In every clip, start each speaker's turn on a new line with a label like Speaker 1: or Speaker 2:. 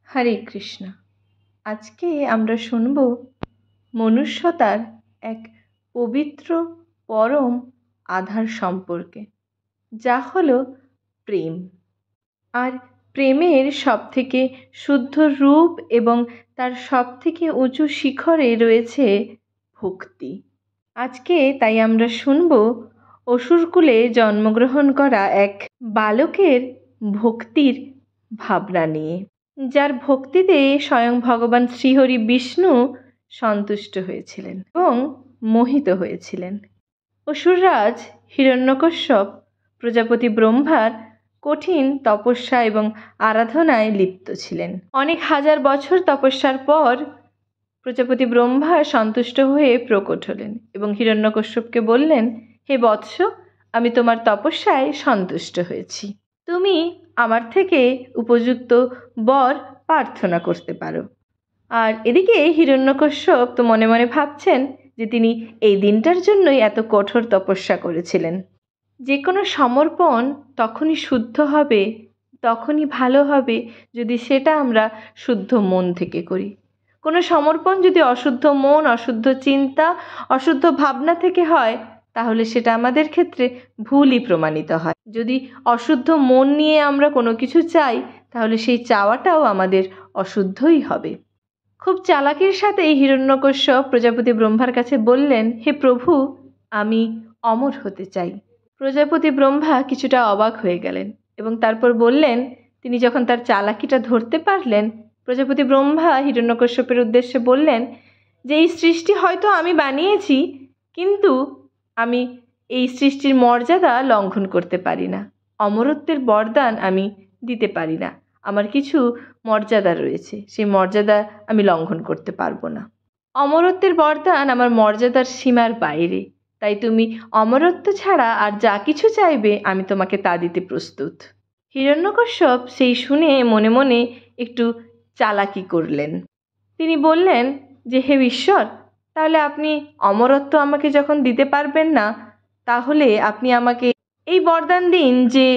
Speaker 1: হরে কৃষ্ণ। আজকে আমরা শুনব মনুষ্যতার এক পবিত্র পরম আধার সম্পর্কে, যা হলো প্রেম। আর প্রেমের সবথেকে শুদ্ধ রূপ এবং তার সবথেকে উঁচু শিখরে রয়েছে ভক্তি। আজকে তাই আমরা শুনব অসুরকুলে জন্মগ্রহণ করা এক বালকের ভক্তির ভাবনা নিয়ে, যার ভক্তিতে স্বয়ং ভগবান শ্রীহরি বিষ্ণু সন্তুষ্ট হয়েছিলেন এবং মোহিত হয়েছিলেন। অসুররাজ হিরণ্যকশ্যপ প্রজাপতি ব্রহ্মার কঠিন তপস্যা এবং আরাধনায় লিপ্ত ছিলেন। অনেক হাজার বছর তপস্যার পর প্রজাপতি ব্রহ্মা সন্তুষ্ট হয়ে প্রকট হলেন এবং হিরণ্যকশ্যপকে বললেন, হে বৎস, আমি তোমার তপস্যায় সন্তুষ্ট হয়েছি। তুমি আমার থেকে উপযুক্ত বর প্রার্থনা করতে পারো। আর এদিকে হিরণ্যকশ্যপ তো মনে মনে ভাবছেন যে তিনি এই দিনটার জন্যই এত কঠোর তপস্যা করেছিলেন। যে কোনো সমর্পণ তখনই শুদ্ধ হবে, তখনই ভালো হবে যদি সেটা আমরা শুদ্ধ মন থেকে করি। কোনো সমর্পণ যদি অশুদ্ধ মন, অশুদ্ধ চিন্তা, অশুদ্ধ ভাবনা থেকে হয়, তাহলে সেটা আমাদের ক্ষেত্রে ভুলই প্রমাণিত হয়। যদি অশুদ্ধ মন নিয়ে আমরা কোনো কিছু চাই, তাহলে সেই চাওয়াটাও আমাদের অশুদ্ধই হবে। খুব চালাকির সাথে হিরণ্যকশ্যপ প্রজাপতি ব্রহ্মার কাছে বললেন, হে প্রভু, আমি অমর হতে চাই। প্রজাপতি ব্রহ্মা কিছুটা অবাক হয়ে গেলেন এবং তারপর বললেন, তিনি যখন তার চালাকিটা ধরতে পারলেন, প্রজাপতি ব্রহ্মা হিরণ্যকশ্যপের উদ্দেশ্যে বললেন যে এই সৃষ্টি হয়তো আমি বানিয়েছি, কিন্তু আমি এই সৃষ্টির মর্যাদা লঙ্ঘন করতে পারি না। অমরত্বের বরদান আমি দিতে পারি না। আমার কিছু মর্যাদা রয়েছে, সেই মর্যাদা আমি লঙ্ঘন করতে পারবো না। অমরত্বের বরদান আমার মর্যাদার সীমার বাইরে, তাই তুমি অমরত্ব ছাড়া আর যা কিছু চাইবে আমি তোমাকে তা দিতে প্রস্তুত। হিরণ্যকশ্যপ সেই শুনে মনে মনে একটু চালাকি করলেন। তিনি বললেন যে, হে ঈশ্বর, তাহলে আপনি অমরত্ব আমাকে যখন দিতে পারবেন না, তাহলে আপনি আমাকে এই বরদান দিন যে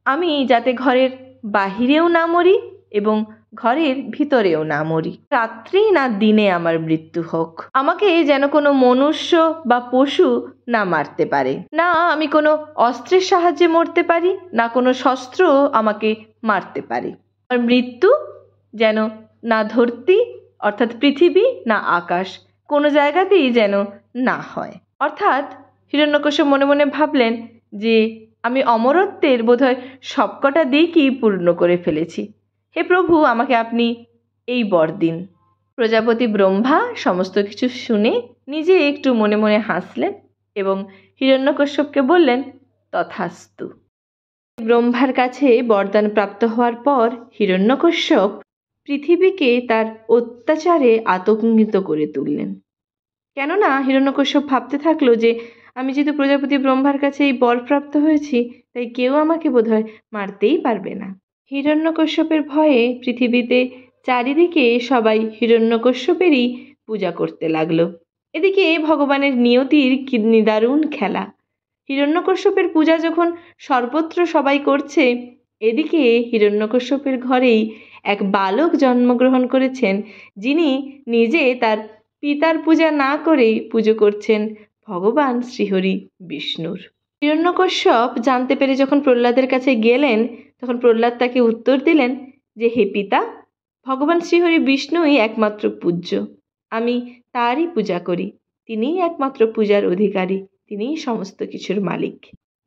Speaker 1: আমি যাতে ঘরের বাহিরেও না মরি এবং ঘরের ভিতরেও না মরি, রাত্রি না দিনে আমার মৃত্যু হোক। আমাকে যেন কোনো মনুষ্য বা পশু না মারতে পারে, না আমি কোনো অস্ত্রের সাহায্যে মরতে পারি, না কোনো শস্ত্র আমাকে মারতে পারে। আর মৃত্যু যেন না ধরতি অর্থাৎ পৃথিবী, না আকাশ, কোনো জায়গাতেই যেন না হয়। অর্থাৎ হিরণ্যকশ্যপ মনে মনে ভাবলেন যে আমি অমরত্বের বোধহয় সবকটা দিকই পূর্ণ করে ফেলেছি। হে প্রভু, আমাকে আপনি এই বর দিন। প্রজাপতি ব্রহ্মা সমস্ত কিছু শুনে নিজে একটু মনে মনে হাসলেন এবং হিরণ্যকশ্যপকে বললেন, তথাস্তু। ব্রহ্মার কাছে বরদান প্রাপ্ত হওয়ার পর হিরণ্যকশ্যপ পৃথিবীকে তার অত্যাচারে আতঙ্কিত করে তুললেন। কেননা হিরণ্যকশ্যপ ভাবতে থাকলো যে আমি যেহেতু প্রজাপতি ব্রহ্মার কাছে এই বর প্রাপ্ত হয়েছি, তাই কেউ আমাকে বোধহয় মারতেই পারবে না। হিরণ্যকশ্যপের ভয়ে পৃথিবীতে চারিদিকে সবাই হিরণ্যকশ্যপেরই পূজা করতে লাগলো। এদিকে ভগবানের নিয়তির কি নিদারুণ খেলা। হিরণ্যকশ্যপের পূজা যখন সর্বত্র সবাই করছে, এদিকে হিরণ্যকশ্যপের ঘরেই এক বালক জন্মগ্রহণ করেছেন, যিনি নিজে তার পিতার পূজা না করেই পুজো করছেন ভগবান শ্রীহরি বিষ্ণুর। হিরণ্যকশ্যপ জানতে পেরে যখন প্রহ্লাদের কাছে গেলেন, তখন প্রহ্লাদ তাকে উত্তর দিলেন যে, হে পিতা, ভগবান শ্রীহরি বিষ্ণুই একমাত্র পূজ্য। আমি তারই পূজা করি। তিনিই একমাত্র পূজার অধিকারী, তিনিই সমস্ত কিছুর মালিক।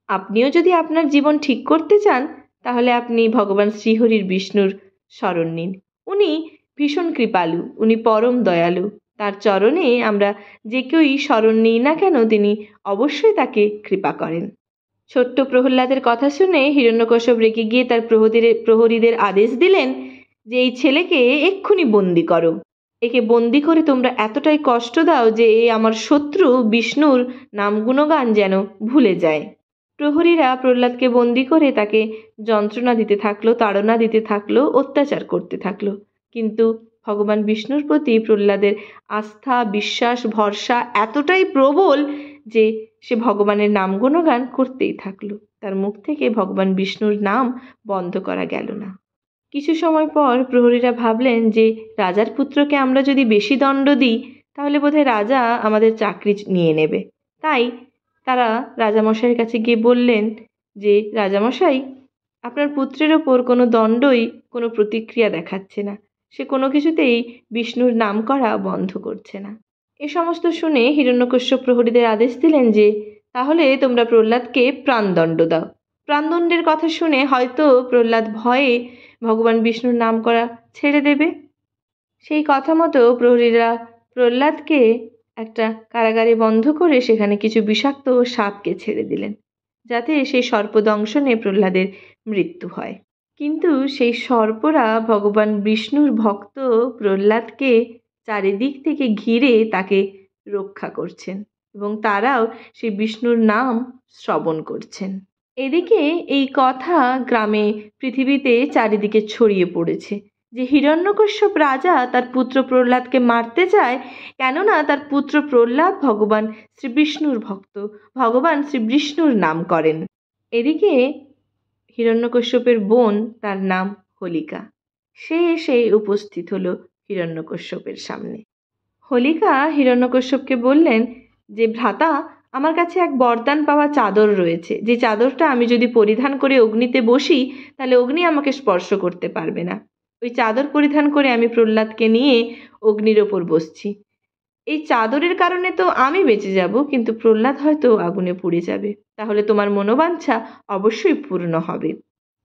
Speaker 1: আপনিও যদি আপনার জীবন ঠিক করতে চান, তাহলে আপনি ভগবান শ্রীহরির বিষ্ণুর শরণ নিন। উনি ভীষণ কৃপালু, উনি পরম দয়ালু। তার চরণে আমরা যে কেউই শরণ নিই না কেন, তিনি অবশ্যই তাকে কৃপা করেন। ছোট্ট প্রহ্লাদের কথা শুনে হিরণ্যকশ্যপ রেগে গিয়ে তার প্রহরীদের আদেশ দিলেন যে এই ছেলেকে এক্ষুনি বন্দি করো। একে বন্দি করে তোমরা এতটাই কষ্ট দাও যে এ আমার শত্রু বিষ্ণুর নাম গুণগান যেন ভুলে যায়। প্রহরীরা প্রহ্লাদকে বন্দি করে তাকে যন্ত্রণা দিতে থাকলো, তাড়না দিতে থাকলো, অত্যাচার করতে থাকলো। কিন্তু ভগবান বিষ্ণুর প্রতি প্রহ্লাদের আস্থা, বিশ্বাস, ভরসা এতটাই প্রবল যে সে ভগবানের নাম গুণগান করতেই থাকলো। তার মুখ থেকে ভগবান বিষ্ণুর নাম বন্ধ করা গেল না। কিছু সময় পর প্রহরীরা ভাবলেন যে রাজার পুত্রকে আমরা যদি বেশি দণ্ড দিই তাহলে বোধহয় রাজা আমাদের চাকরি নিয়ে নেবে। তাই তারা রাজামশাইয়ের কাছে গিয়ে বললেন যে রাজামশাই, আপনার পুত্রের ওপর কোনো দণ্ডই কোনো প্রতিক্রিয়া দেখাচ্ছে না, সে কোনো কিছুতেই বিষ্ণুর নাম করা বন্ধ করছে না। এ সমস্ত শুনে হিরণ্যকশ্যপ প্রহরীদের আদেশ দিলেন যে তাহলে তোমরা প্রহ্লাদকে প্রাণদণ্ড দাও। প্রাণদণ্ডের কথা শুনে হয়তো প্রহ্লাদ ভয়ে ভগবান বিষ্ণুর নাম করা ছেড়ে দেবে। সেই কথা মতো প্রহরীরা প্রহ্লাদকে একটা কারাগারে বন্ধ করে সেখানে কিছু বিষাক্ত সাপকে ছেড়ে দিলেন, যাতে সেই সর্পদংশনে প্রহ্লাদের মৃত্যু হয়। কিন্তু সেই সর্পরা ভগবান বিষ্ণুর ভক্ত প্রহ্লাদকে চারিদিক থেকে ঘিরে তাকে রক্ষা করছেন এবং তারাও সেই বিষ্ণুর নাম শ্রবণ করছেন। এদিকে এই কথা গ্রামে পৃথিবীতে চারিদিকে ছড়িয়ে পড়েছে যে হিরণ্যকশ্যপ রাজা তার পুত্র প্রহ্লাদকে মারতে চায়, কেননা তার পুত্র প্রহ্লাদ ভগবান শ্রীবিষ্ণুর ভক্ত, ভগবান শ্রীবিষ্ণুর নাম করেন। এদিকে হিরণ্যকশ্যপের বোন, তার নাম হোলিকা, সে এসে উপস্থিত হলো হিরণ্যকশ্যপের সামনে। হোলিকা হিরণ্যকশ্যপকে বললেন যে ভ্রাতা, আমার কাছে এক বরদান পাওয়া চাদর রয়েছে, যে চাদরটা আমি যদি পরিধান করে অগ্নিতে বসি তাহলে অগ্নি আমাকে স্পর্শ করতে পারবে না। ওই চাদর পরিধান করে আমি প্রহ্লাদকে নিয়ে অগ্নির ওপর বসছি। এই চাদরের কারণে তো আমি বেঁচে যাব, কিন্তু প্রহ্লাদ হয়তো আগুনে পুড়ে যাবে। তাহলে তোমার মনোবাঞ্ছা অবশ্যই পূর্ণ হবে।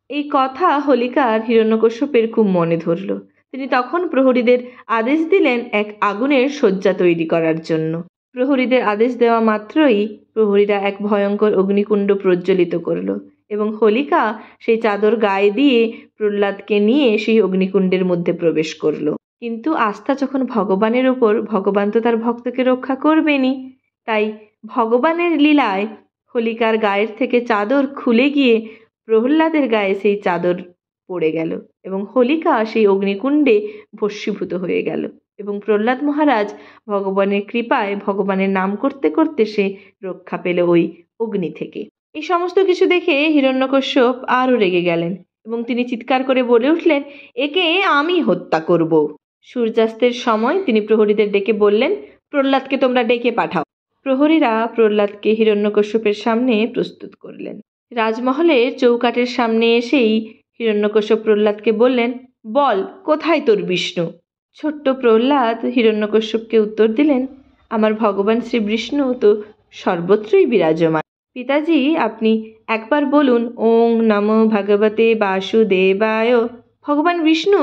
Speaker 1: এই কথা হোলিকার হিরণ্যকশ্যপের খুব মনে ধরল। তিনি তখন প্রহরীদের আদেশ দিলেন এক আগুনের শয্যা তৈরি করার জন্য। প্রহরীদের আদেশ দেওয়া মাত্রই প্রহরীরা এক ভয়ঙ্কর অগ্নিকুণ্ড প্রজ্বলিত করল এবং হোলিকা সেই চাদর গায়ে দিয়ে প্রহ্লাদকে নিয়ে সেই অগ্নিকুণ্ডের মধ্যে প্রবেশ করল। কিন্তু আস্থা যখন ভগবানের ওপর, ভগবান তো তার ভক্তকে রক্ষা করবেনই। তাই ভগবানের লীলায় হোলিকার গায়ের থেকে চাদর খুলে গিয়ে প্রহ্লাদের গায়ে সেই চাদর পড়ে গেল এবং হোলিকা সেই অগ্নিকুণ্ডে ভস্মীভূত হয়ে গেল এবং প্রহ্লাদ মহারাজ ভগবানের কৃপায় ভগবানের নাম করতে করতে সে রক্ষা পেল ওই অগ্নি থেকে। এই সমস্ত কিছু দেখে হিরণ্যকশ্যপ আরও রেগে গেলেন এবং তিনি চিৎকার করে বলে উঠলেন, একে আমি হত্যা করব। সূর্যাস্তের সময় তিনি প্রহরীদের ডেকে বললেন, প্রহ্লাদকে তোমরা ডেকে পাঠাও। প্রহরীরা প্রহ্লাদকে হিরণ্যকশ্যপের সামনে প্রস্তুত করলেন। রাজমহলের চৌকাঠের সামনে এসেই হিরণ্যকশ্যপ প্রহ্লাদকে বললেন, বল, কোথায় তোর বিষ্ণু? ছোট্ট প্রহ্লাদ হিরণ্যকশ্যপকে উত্তর দিলেন, আমার ভগবান শ্রী বিষ্ণু তো সর্বত্রই বিরাজমান। পিতাজি, আপনি একবার বলুন, ওং নমো ভগবতে বাসুদেবায়। ভগবান বিষ্ণু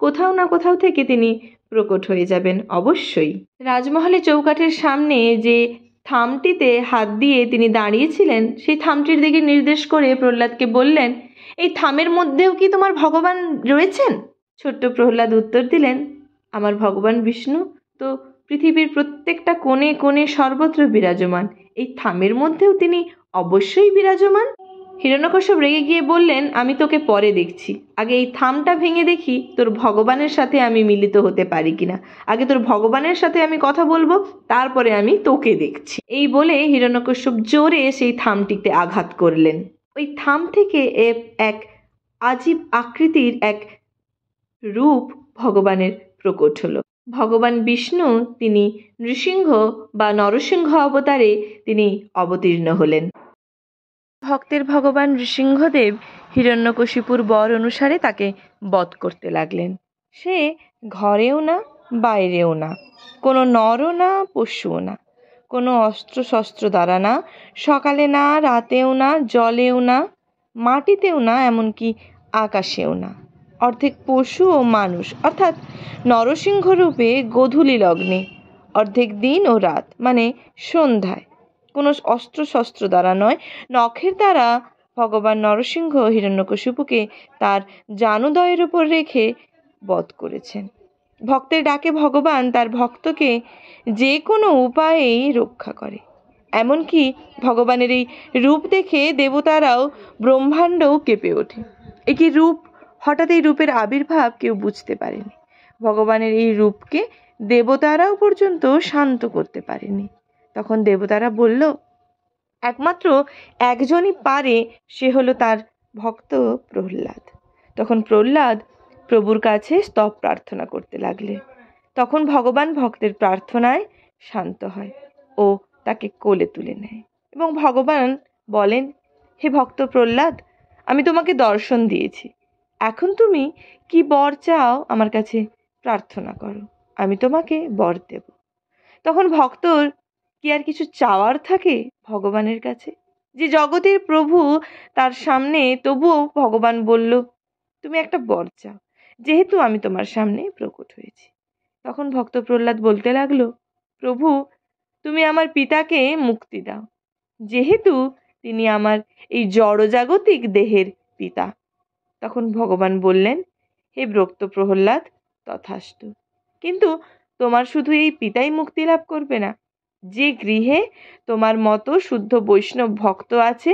Speaker 1: কোথাও না কোথাও থেকে তিনি প্রকট হয়ে যাবেন অবশ্যই। রাজমহলে চৌকাঠের সামনে যে থামটিতে হাত দিয়ে তিনি দাঁড়িয়েছিলেন, সেই থামটির দিকে নির্দেশ করে প্রহ্লাদকে বললেন, এই থামের মধ্যেও কি তোমার ভগবান রয়েছেন? ছোট্ট প্রহ্লাদ উত্তর দিলেন, আমার ভগবান বিষ্ণু তো পৃথিবীর প্রত্যেকটা কোণে কোণে সর্বত্র বিরাজমান, এই থামের মধ্যেও তিনি অবশ্যই বিরাজমান। হিরণ্যকশ্যপ রেগে গিয়ে বললেন, আমি তোকে পরে দেখছি, আগে এই থামটা ভেঙে দেখি তোর ভগবানের সাথে আমি মিলিত হতে পারি কিনা। আগে তোর ভগবানের সাথে আমি কথা বলবো, তারপরে আমি তোকে দেখছি। এই বলে হিরণ্যকশ্যপ জোরে সেই থামটিতে আঘাত করলেন। ওই থাম থেকে এক আজীব আকৃতির এক রূপ ভগবানের প্রকট হলো। ভগবান বিষ্ণু তিনি নৃসিংহ বা নরসিংহ অবতারে তিনি অবতীর্ণ হলেন। ভক্তের ভগবান নৃসিংহদেব হিরণ্যকশিপুর বর অনুসারে তাকে বধ করতে লাগলেন। সে ঘরেও না, বাইরেও না, কোনো নরও না, পশুও না, কোনো অস্ত্র শস্ত্র দ্বারা না, সকালে না, রাতেও না, জলেও না, মাটিতেও না, এমনকি আকাশেও না, অর্ধেক পশু ও মানুষ অর্থাৎ নরসিংহ রূপে গোধূলি লগ্নে, অর্ধেক দিন ও রাত মানে সন্ধ্যায়, কোনো অস্ত্র শস্ত্র দ্বারা নয়, নখের দ্বারা ভগবান নরসিংহ হিরণ্যকশিপুকে তার জানুদয়ের উপর রেখে বধ করেছেন। ভক্তের ডাকে ভগবান তার ভক্তকে যে কোনো উপায়েই রক্ষা করে। এমনকি ভগবানের এই রূপ দেখে দেবতারাও, ব্রহ্মাণ্ডও কেঁপে ওঠে। একই রূপ, হঠাৎ এই রূপের আবির্ভাব কেউ বুঝতে পারেনি। ভগবানের এই রূপকে দেবতারাও পর্যন্ত শান্ত করতে পারেনি। তখন দেবতারা বলল, একমাত্র একজনই পারে, সে হলো তার ভক্ত প্রহ্লাদ। তখন প্রহ্লাদ প্রভুর কাছে স্তব প্রার্থনা করতে লাগলে। তখন ভগবান ভক্তের প্রার্থনায় শান্ত হয় ও তাকে কোলে তুলে নেয় এবং ভগবান বলেন, হে ভক্ত প্রহ্লাদ, আমি তোমাকে দর্শন দিয়েছি, এখন তুমি কি বর চাও আমার কাছে প্রার্থনা করো, আমি তোমাকে বর দেব। তখন ভক্তর কি আর কিছু চাওয়ার থাকে ভগবানের কাছে? যে জগতের প্রভু তার সামনে, তবুও ভগবান বলল, তুমি একটা বর চাও, যেহেতু আমি তোমার সামনে প্রকট হয়েছি। তখন ভক্ত প্রহ্লাদ বলতে লাগলো, প্রভু তুমি আমার পিতাকে মুক্তি দাও, যেহেতু তিনি আমার এই জড়জাগতিক দেহের পিতা। তখন ভগবান বললেন, হে ভক্ত প্রহ্লাদ, তথাস্তু। কিন্তু তোমার শুধু এই পিতাই মুক্তি লাভ করবে না, যে গৃহে তোমার মতো শুদ্ধ বৈষ্ণব ভক্ত আছে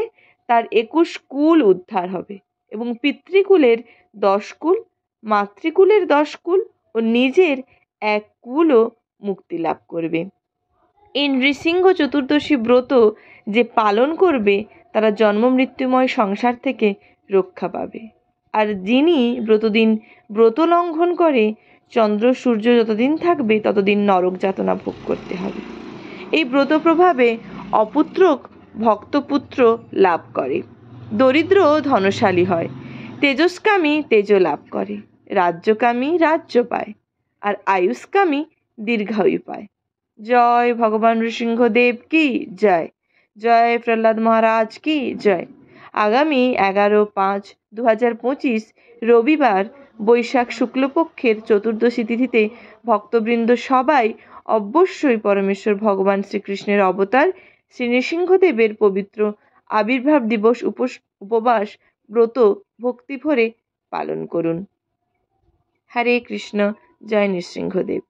Speaker 1: তার 21 কুল উদ্ধার হবে এবং পিতৃকুলের 10 কুল, মাতৃকুলের 10 কুল ও নিজের 1 কুলও মুক্তি লাভ করবে। এই নৃসিংহ চতুর্দশী ব্রত যে পালন করবে তারা জন্ম মৃত্যুময় সংসার থেকে রক্ষা পাবে। আর যিনি ব্রত লঙ্ঘন করে, চন্দ্র সূর্য যতদিন থাকবে ততদিন নরক যাতনা ভোগ করতে হবে। এই ব্রত প্রভাবে অপুত্রক ভক্তপুত্র লাভ করে, দরিদ্র ধনশালী হয়, তেজস্কামী তেজ লাভ করে, রাজ্যকামী রাজ্য পায়, আর আয়ুষ্কামী দীর্ঘায়ু পায়। জয় ভগবান নৃসিংহদেব কি জয়, জয় প্রহ্লাদ মহারাজ কি জয়। আগামী 11/5/2025 রবিবার বৈশাখ শুক্লপক্ষের চতুর্দশী তিথিতে ভক্তবৃন্দ সবাই অবশ্যই পরমেশ্বর ভগবান শ্রীকৃষ্ণের অবতার শ্রী নৃসিংহদেবের পবিত্র আবির্ভাব দিবস উপবাস ব্রত ভক্তিভরে পালন করুন। হরে কৃষ্ণ, জয় নৃসিংহদেব।